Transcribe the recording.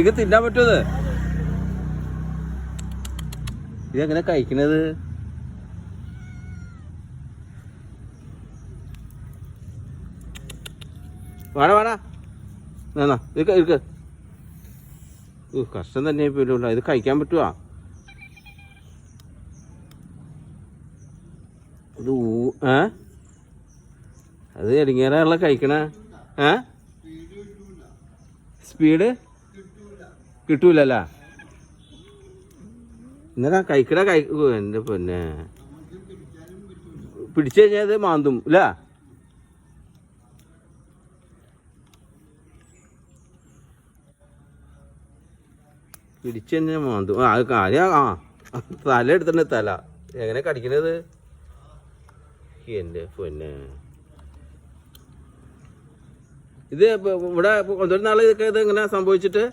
ഇത് തിന്നാൻ പറ്റുമത്? ഇതെങ്ങനെ കഴിക്കണത്? വേണ വേണ എന്നാ ഇരിക്ക. കഷ്ടം തന്നെ പോലും. ഇത് കഴിക്കാൻ പറ്റുവാ? ഇത് അത് ഇടങ്ങേറാണല്ലോ കഴിക്കണ. സ്പീഡ് കിട്ടൂലല്ല. എന്നാ കഴിക്കണ എൻ്റെ പിന്നെ പിടിച്ചു കഴിഞ്ഞാൽ അത് മാന്തും ഇല്ല. പിടിച്ചു കഴിഞ്ഞാൽ മാന്തും. അത് കാര്യം തല എടുത്തിട്ടുണ്ട്. തല എങ്ങനെ കടിക്കണത് എൻ്റെ പിന്നെ? ഇത് ഇവിടെ കൊണ്ടുവരുന്ന ആൾ ഇതൊക്കെ ഇത് എങ്ങനെ സംഭവിച്ചിട്ട്